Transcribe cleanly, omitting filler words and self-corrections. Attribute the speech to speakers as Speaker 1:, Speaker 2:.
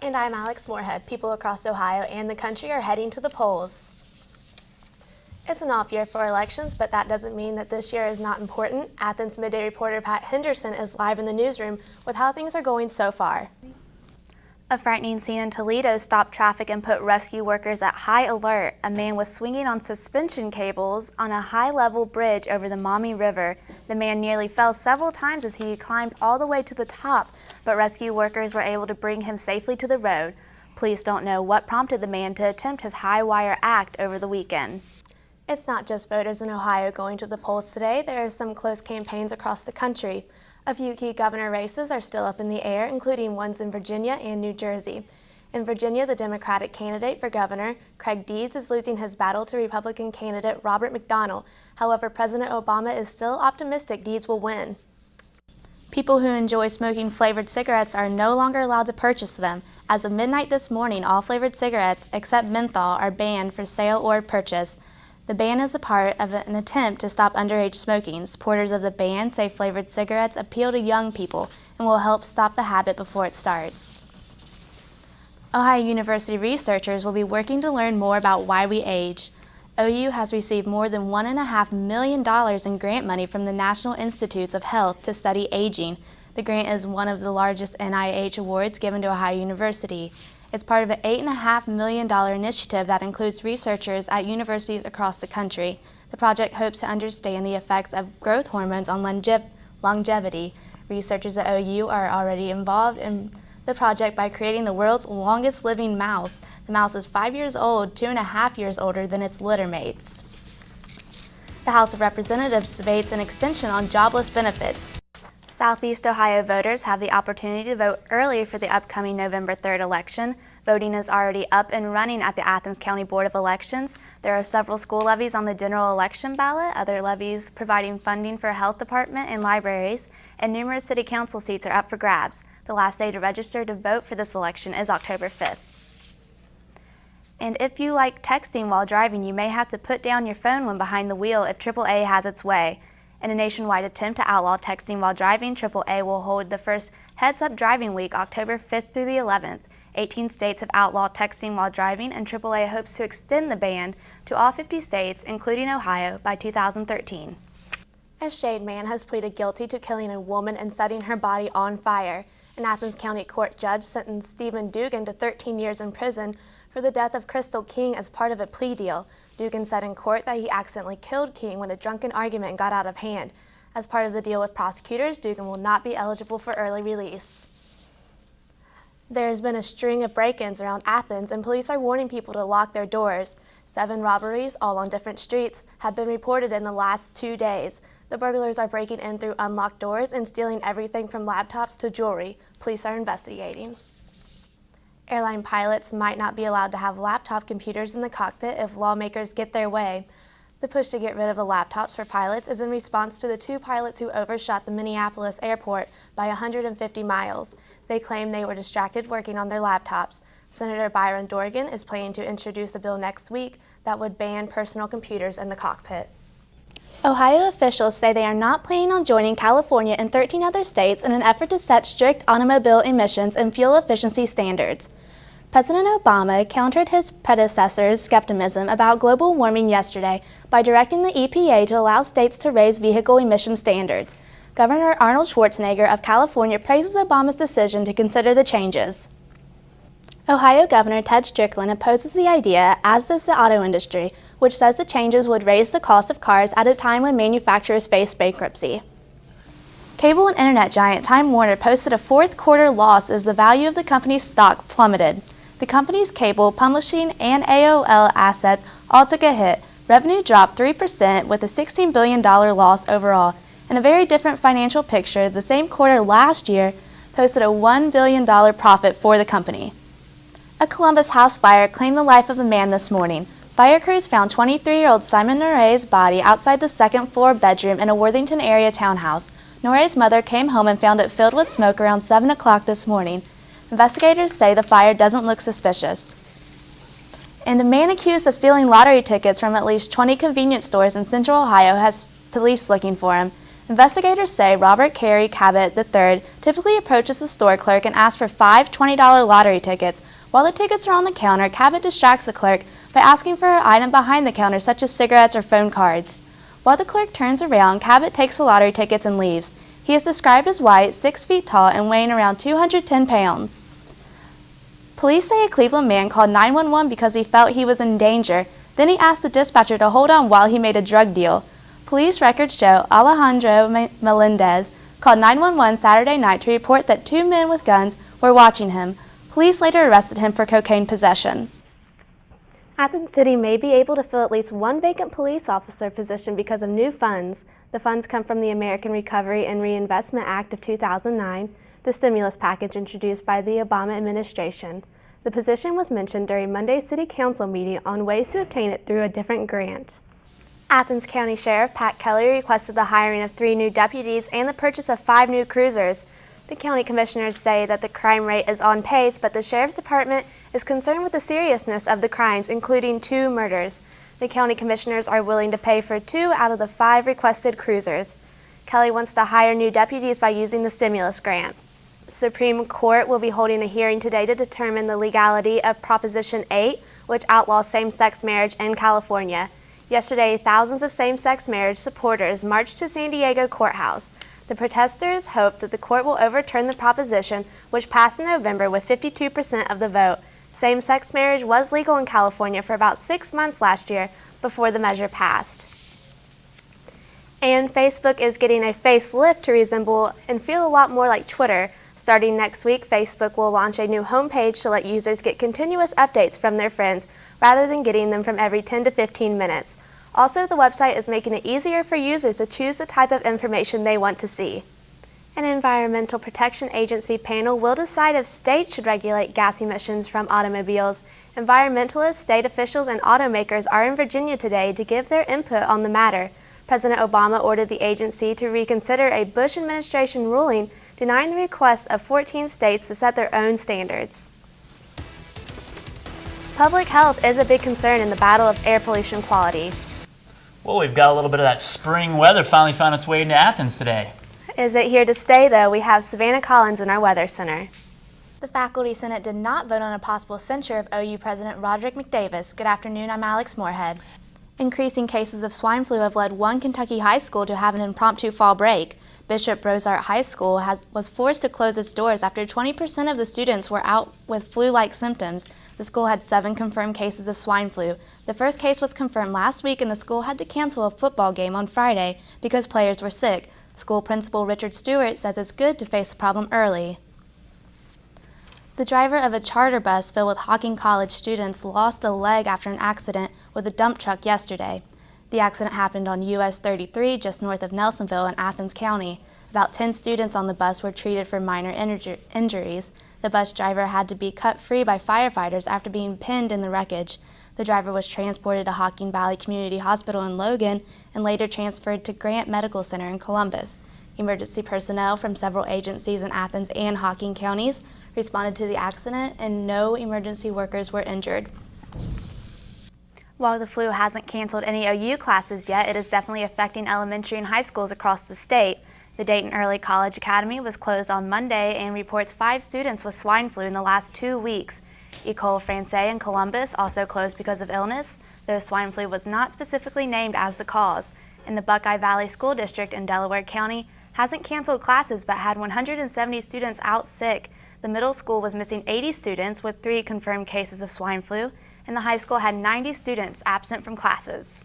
Speaker 1: And I'm Alex Moorhead. People across Ohio and the country are heading to the polls. It's an off year for elections, but that doesn't mean that this year is not important. Athens Midday reporter Pat Henderson is live in the newsroom with how things are going so far.
Speaker 2: A frightening scene in Toledo stopped traffic and put rescue workers at high alert. A man was swinging on suspension cables on a high-level bridge over the Maumee River. The man nearly fell several times as he climbed all the way to the top, but rescue workers were able to bring him safely to the road. Police don't know what prompted the man to attempt his high-wire act over the weekend.
Speaker 1: It's not just voters in Ohio going to the polls today. There are some close campaigns across the country. A few key governor races are still up in the air, including ones in Virginia and New Jersey. In Virginia, the Democratic candidate for governor, Craig Deeds, is losing his battle to Republican candidate Robert McDonnell. However, President Obama is still optimistic Deeds will win. People who enjoy smoking flavored cigarettes are no longer allowed to purchase them. As of midnight this morning, all flavored cigarettes, except menthol, are banned for sale or purchase. The ban is a part of an attempt to stop underage smoking. Supporters of the ban say flavored cigarettes appeal to young people and will help stop the habit before it starts. Ohio University researchers will be working to learn more about why we age. OU has received more than $1.5 million in grant money from the National Institutes of Health to study aging. The grant is one of the largest NIH awards given to Ohio University. It's part of an $8.5 million initiative that includes researchers at universities across the country. The project hopes to understand the effects of growth hormones on longevity. Researchers at OU are already involved in the project by creating the world's longest living mouse. The mouse is 5 years old, 2.5 years older than its litter mates. The House of Representatives debates an extension on jobless benefits. Southeast Ohio voters have the opportunity to vote early for the upcoming November 3rd election. Voting is already up and running at the Athens County Board of Elections. There are several school levies on the general election ballot, other levies providing funding for health department and libraries, and numerous city council seats are up for grabs. The last day to register to vote for this election is October 5th. And if you like texting while driving, you may have to put down your phone when behind the wheel if AAA has its way. In a nationwide attempt to outlaw texting while driving, AAA will hold the first Heads Up Driving Week October 5th through the 11th. 18 states have outlawed texting while driving, and AAA hopes to extend the ban to all 50 states, including Ohio, by 2013. A Shade man has pleaded guilty to killing a woman and setting her body on fire. An Athens County court judge sentenced Stephen Dugan to 13 years in prison for the death of Crystal King as part of a plea deal. Dugan said in court that he accidentally killed King when a drunken argument got out of hand. As part of the deal with prosecutors, Dugan will not be eligible for early release. There has been a string of break-ins around Athens, and police are warning people to lock their doors. 7 robberies, all on different streets, have been reported in the last 2 days. The burglars are breaking in through unlocked doors and stealing everything from laptops to jewelry. Police are investigating. Airline pilots might not be allowed to have laptop computers in the cockpit if lawmakers get their way. The push to get rid of the laptops for pilots is in response to the 2 pilots who overshot the Minneapolis airport by 150 miles. They claim they were distracted working on their laptops. Senator Byron Dorgan is planning to introduce a bill next week that would ban personal computers in the cockpit. Ohio officials say they are not planning on joining California and 13 other states in an effort to set strict automobile emissions and fuel efficiency standards. President Obama countered his predecessor's skepticism about global warming yesterday by directing the EPA to allow states to raise vehicle emission standards. Governor Arnold Schwarzenegger of California praises Obama's decision to consider the changes. Ohio Governor Ted Strickland opposes the idea, as does the auto industry, which says the changes would raise the cost of cars at a time when manufacturers face bankruptcy. Cable and internet giant Time Warner posted a fourth-quarter loss as the value of the company's stock plummeted. The company's cable, publishing, and AOL assets all took a hit. Revenue dropped 3% with a $16 billion loss overall. In a very different financial picture, the same quarter last year posted a $1 billion profit for the company. A Columbus house fire claimed the life of a man this morning. Fire crews found 23-year-old Simon Noray's body outside the second-floor bedroom in a Worthington area townhouse. Noray's mother came home and found it filled with smoke around 7 o'clock this morning. Investigators say the fire doesn't look suspicious. And a man accused of stealing lottery tickets from at least 20 convenience stores in Central Ohio has police looking for him. Investigators say Robert Carey Cabot III typically approaches the store clerk and asks for 5 $20 lottery tickets. While the tickets are on the counter, Cabot distracts the clerk by asking for an item behind the counter, such as cigarettes or phone cards. While the clerk turns around, Cabot takes the lottery tickets and leaves. He is described as white, 6 feet tall, and weighing around 210 pounds. Police say a Cleveland man called 911 because he felt he was in danger. Then he asked the dispatcher to hold on while he made a drug deal. Police records show Alejandro Melendez called 911 Saturday night to report that 2 men with guns were watching him. Police later arrested him for cocaine possession. Athens City may be able to fill at least one vacant police officer position because of new funds. The funds come from the American Recovery and Reinvestment Act of 2009, the stimulus package introduced by the Obama administration. The position was mentioned during Monday's City Council meeting on ways to obtain it through a different grant. Athens County Sheriff Pat Kelly requested the hiring of 3 new deputies and the purchase of 5 new cruisers. The county commissioners say that the crime rate is on pace, but the sheriff's department is concerned with the seriousness of the crimes, including 2 murders. The county commissioners are willing to pay for 2 out of the 5 requested cruisers. Kelly wants to hire new deputies by using the stimulus grant. The Supreme Court will be holding a hearing today to determine the legality of Proposition 8, which outlaws same-sex marriage in California. Yesterday, thousands of same-sex marriage supporters marched to San Diego courthouse. The protesters hope that the court will overturn the proposition, which passed in November with 52% of the vote. Same-sex marriage was legal in California for about 6 months last year before the measure passed. And Facebook is getting a facelift to resemble and feel a lot more like Twitter. Starting next week, Facebook will launch a new homepage to let users get continuous updates from their friends rather than getting them from every 10 to 15 minutes. Also, the website is making it easier for users to choose the type of information they want to see. An Environmental Protection Agency panel will decide if states should regulate gas emissions from automobiles. Environmentalists, state officials, and automakers are in Virginia today to give their input on the matter. President Obama ordered the agency to reconsider a Bush administration ruling denying the request of 14 states to set their own standards. Public health is a big concern in the battle of air pollution quality.
Speaker 3: Well, we've got a little bit of that spring weather finally found its way into Athens today.
Speaker 1: Is it here to stay, though? We have Savannah Collins in our Weather Center. The Faculty Senate did not vote on a possible censure of OU President Roderick McDavis. Good afternoon, I'm Alex Moorhead. Increasing cases of swine flu have led one Kentucky high school to have an impromptu fall break. Bishop Brozart High School was forced to close its doors after 20% of the students were out with flu-like symptoms. The school had 7 confirmed cases of swine flu. The first case was confirmed last week, and the school had to cancel a football game on Friday because players were sick. School principal Richard Stewart says it's good to face the problem early. The driver of a charter bus filled with Hocking College students lost a leg after an accident with a dump truck yesterday. The accident happened on US 33 just north of Nelsonville in Athens County. About 10 students on the bus were treated for minor injuries. The bus driver had to be cut free by firefighters after being pinned in the wreckage. The driver was transported to Hocking Valley Community Hospital in Logan and later transferred to Grant Medical Center in Columbus. Emergency personnel from several agencies in Athens and Hocking counties responded to the accident, and no emergency workers were injured. While the flu hasn't canceled any OU classes yet, it is definitely affecting elementary and high schools across the state. The Dayton Early College Academy was closed on Monday and reports 5 students with swine flu in the last 2 weeks. Ecole Francais in Columbus also closed because of illness, though swine flu was not specifically named as the cause. And the Buckeye Valley School District in Delaware County hasn't canceled classes but had 170 students out sick. The middle school was missing 80 students with 3 confirmed cases of swine flu, and the high school had 90 students absent from classes.